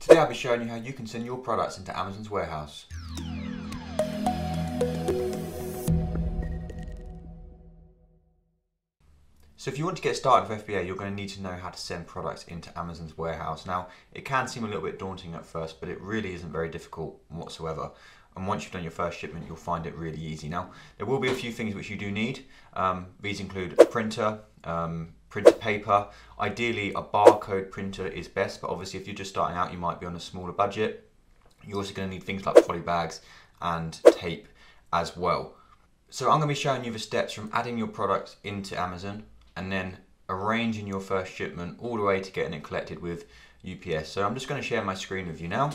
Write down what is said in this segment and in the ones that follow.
Today I'll be showing you how you can send your products into Amazon's warehouse. So if you want to get started with FBA, you're going to need to know how to send products into Amazon's warehouse. Now, it can seem a little bit daunting at first, but it really isn't very difficult whatsoever. And once you've done your first shipment, you'll find it really easy. Now, there will be a few things which you do need. These include a printer, printer paper. Ideally, a barcode printer is best, but obviously if you're just starting out, you might be on a smaller budget. You're also going to need things like poly bags and tape as well. So I'm going to be showing you the steps from adding your product into Amazon and then arranging your first shipment all the way to getting it collected with UPS. So I'm just going to share my screen with you now.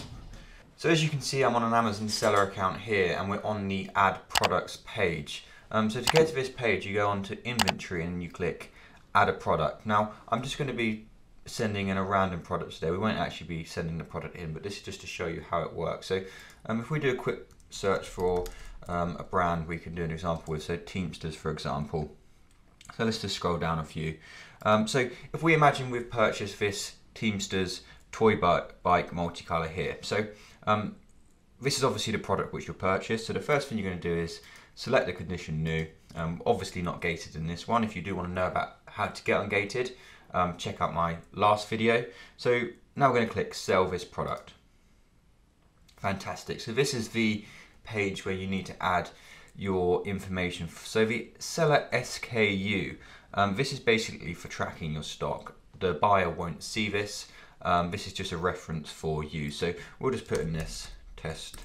So as you can see, I'm on an Amazon seller account here and we're on the add products page. So to get to this page, you go on to inventory and you click add a product. Now I'm just going to be sending in a random product today. We won't actually be sending the product in, but this is just to show you how it works. So if we do a quick search for a brand, we can do an example with, so Teamsters for example. So let's just scroll down a few. So if we imagine we've purchased this Teamsters toy bike multicolour here. So this is obviously the product which you'll purchase. So the first thing you're going to do is select the condition new. Obviously not gated in this one. If you do want to know about how to get ungated, check out my last video. So now we're going to click sell this product. Fantastic. So this is the page where you need to add your information. So the seller SKU, this is basically for tracking your stock. The buyer won't see this. This is just a reference for you. So we'll just put in this test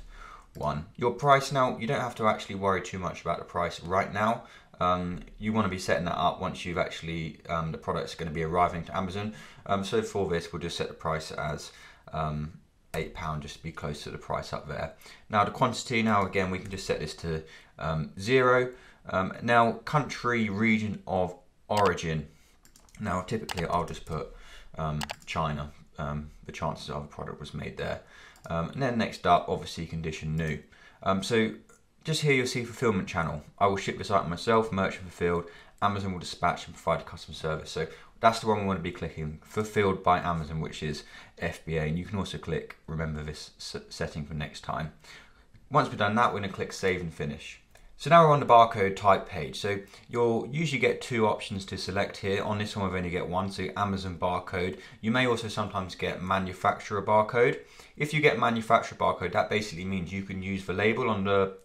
one. Your price, now you don't have to actually worry too much about the price right now. You want to be setting that up once you've actually, the product's going to be arriving to Amazon. So for this, we'll just set the price as £8 just to be close to the price up there. Now the quantity, now again, we can just set this to 0. Now country, region of origin. Now typically I'll just put China, the chances of a product was made there. And then next up, obviously condition new. So just here you'll see fulfillment channel. I will ship this item myself, merchant fulfilled, Amazon will dispatch and provide customer service. So that's the one we want to be clicking, fulfilled by Amazon, which is FBA. And you can also click remember this setting for next time. Once we've done that, we're going to click save and finish. So now we're on the barcode type page. So you'll usually get two options to select here. On this one, we've only get one, so Amazon barcode. You may also sometimes get manufacturer barcode. If you get manufacturer barcode, that basically means you can use the label on the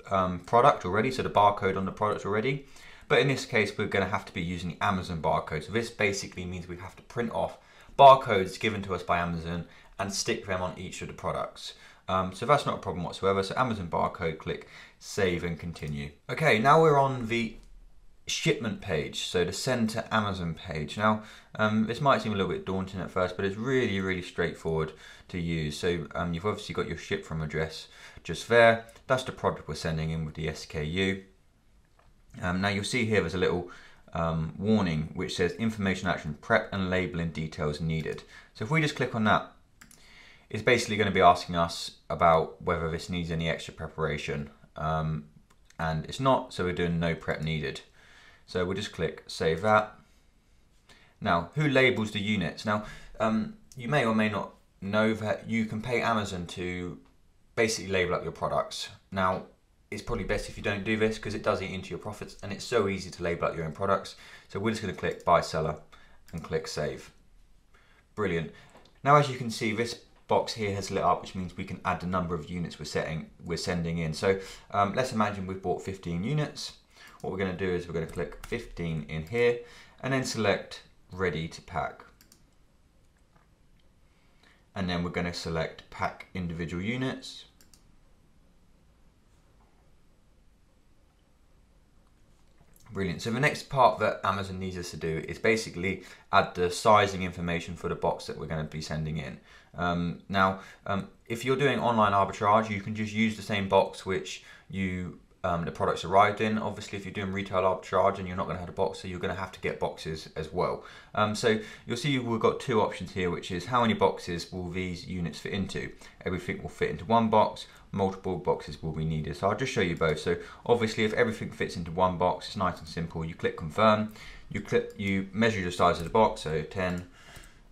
product already, so the barcode on the product already. But in this case, we're going to have to be using the Amazon barcode. So this basically means we have to print off barcodes given to us by Amazon and stick them on each of the products. So that's not a problem whatsoever. So Amazon barcode, click save and continue. Okay, now we're on the shipment page, so the send to Amazon page. Now this might seem a little bit daunting at first, but it's really straightforward to use. So you've obviously got your ship from address just there. That's the product we're sending in with the SKU. Now you'll see here there's a little warning which says information action, prep and labeling details needed. So if we just click on that, it's basically going to be asking us about whether this needs any extra preparation, and it's not, so we're doing no prep needed. So we'll just click save that. Now, who labels the units? Now, you may or may not know that you can pay Amazon to basically label up your products. Now, it's probably best if you don't do this because it does eat into your profits and it's so easy to label up your own products. So we're just going to click buy seller and click save. Brilliant. Now, as you can see, this box here has lit up, which means we can add the number of units we're sending in. So let's imagine we've bought 15 units. What we're going to do is we're going to click 15 in here and then select ready to pack. And then we're going to select pack individual units. Brilliant. So the next part that Amazon needs us to do is basically add the sizing information for the box that we're going to be sending in. Now, if you're doing online arbitrage, you can just use the same box which you the products arrived in. Obviously, if you're doing retail arbitrage and you're not going to have a box, so you're going to have to get boxes as well. So you'll see we've got two options here, which is how many boxes will these units fit into? Everything will fit into one box, multiple boxes will be needed. So I'll just show you both. So obviously if everything fits into one box, it's nice and simple. You click confirm, you measure the size of the box, so 10,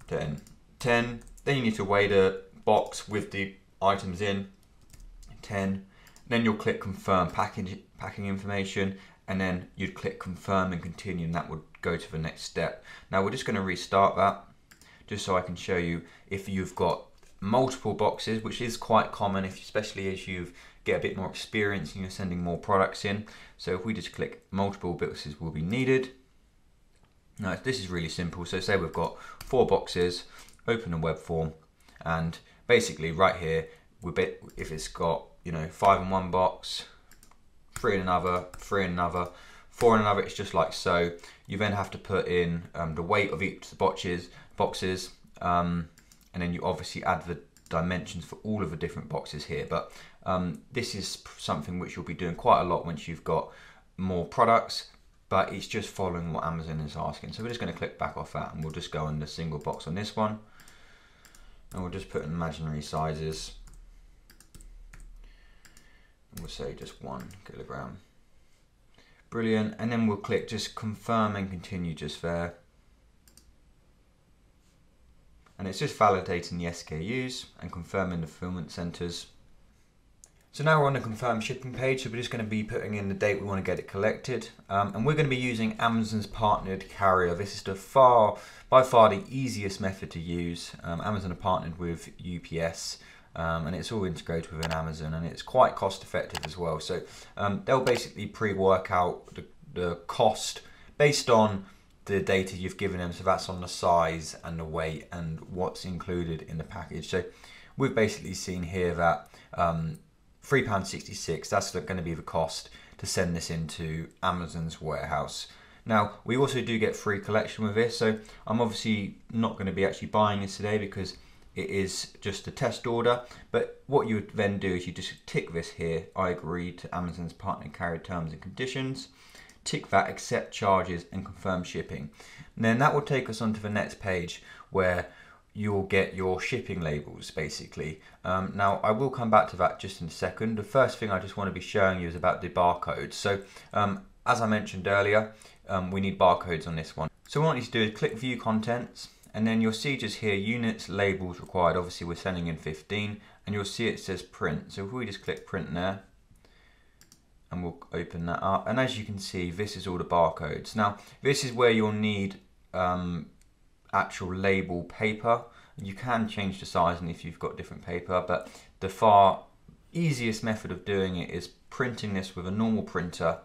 10, 10. Then you need to weigh the box with the items in, 10. Then you'll click confirm packing information, and then you'd click confirm and continue, and that would go to the next step. Now we're just going to restart that just so I can show you if you've got multiple boxes, which is quite common, especially as you get a bit more experience and you're sending more products in. So if we just click multiple boxes will be needed. Now this is really simple. So say we've got 4 boxes, open a web form, and basically right here, if it's got 5 in one box, 3 in another, 3 in another, 4 in another, it's just like so. You then have to put in the weight of each of the boxes, and then you obviously add the dimensions for all of the different boxes here. But this is something which you'll be doing quite a lot once you've got more products, but it's just following what Amazon is asking. So we're just going to click back off that, and we'll just go on the single box on this one, and we'll just put in imaginary sizes. And we'll say just 1 kilogram. Brilliant. And then we'll click just confirm and continue just there. And it's just validating the SKUs and confirming the fulfillment centers. So now we're on the confirm shipping page, so we're just going to be putting in the date we want to get it collected. And we're going to be using Amazon's partnered carrier. This is by far the easiest method to use. Amazon are partnered with UPS, and it's all integrated within Amazon, and it's quite cost effective as well. So they'll basically pre-work out the cost based on the data you've given them, so that's on the size and the weight and what's included in the package. So we've basically seen here that £3.66, that's going to be the cost to send this into Amazon's warehouse. Now we also do get free collection with this, so I'm obviously not going to be actually buying this today because it is just a test order. But what you would then do is you just tick this here, I agree to Amazon's partner carrier terms and conditions, tick that, accept charges and confirm shipping. And then that will take us onto the next page where you'll get your shipping labels basically. Now I will come back to that just in a second. The first thing I just want to be showing you is about the barcodes. So as I mentioned earlier, we need barcodes on this one. So what I want you to do is click view contents, and then you'll see just here units labels required. Obviously we're sending in 15, and you'll see it says print. So if we just click print there, and we'll open that up, and as you can see, this is all the barcodes. Now this is where you'll need actual label paper. You can change the sizing if you've got different paper, but the far easiest method of doing it is printing this with a normal printer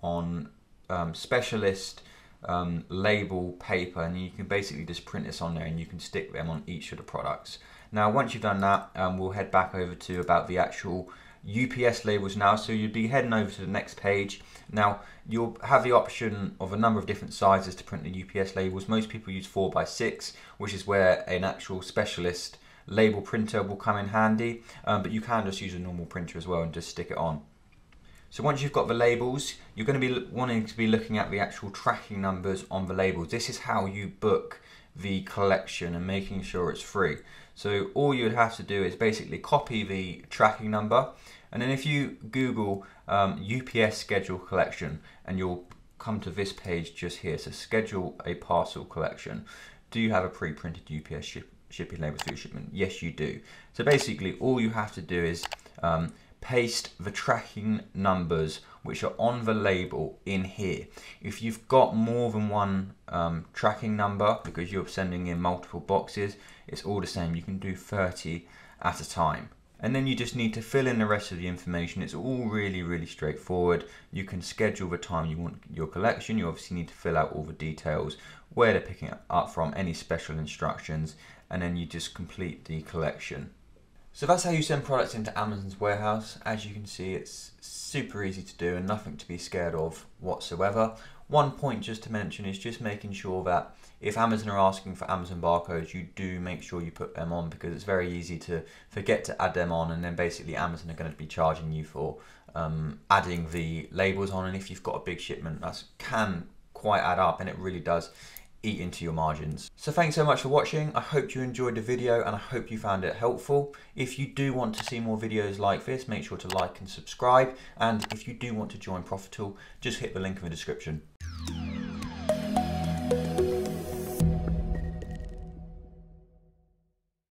on specialist label paper, and you can basically just print this on there and you can stick them on each of the products. Now once you've done that, we'll head back over to about the actual UPS labels now. So you'll be heading over to the next page. Now you'll have the option of a number of different sizes to print the UPS labels. Most people use 4x6, which is where an actual specialist label printer will come in handy, but you can just use a normal printer as well and just stick it on. So once you've got the labels, you're going to be wanting to be looking at the actual tracking numbers on the labels. This is how you book the collection and making sure it's free. So all you would have to do is basically copy the tracking number, and then if you Google UPS schedule collection, and you'll come to this page just here. So schedule a parcel collection. Do you have a pre-printed UPS shipping label for your shipment? Yes, you do. So basically all you have to do is paste the tracking numbers which are on the label in here. If you've got more than one tracking number because you're sending in multiple boxes, it's all the same. You can do 30 at a time. And then you just need to fill in the rest of the information. It's all really straightforward. You can schedule the time you want your collection. You obviously need to fill out all the details, where they're picking it up from, any special instructions, and then you just complete the collection. So that's how you send products into Amazon's warehouse. As you can see, it's super easy to do and nothing to be scared of whatsoever. One point just to mention is just making sure that if Amazon are asking for Amazon barcodes, you do make sure you put them on, because it's very easy to forget to add them on, and then basically Amazon are going to be charging you for adding the labels on, and if you've got a big shipment, that can quite add up, and it really does eat into your margins. So thanks so much for watching. I hope you enjoyed the video and I hope you found it helpful. If you do want to see more videos like this, make sure to like and subscribe, and if you do want to join Profitl, just hit the link in the description.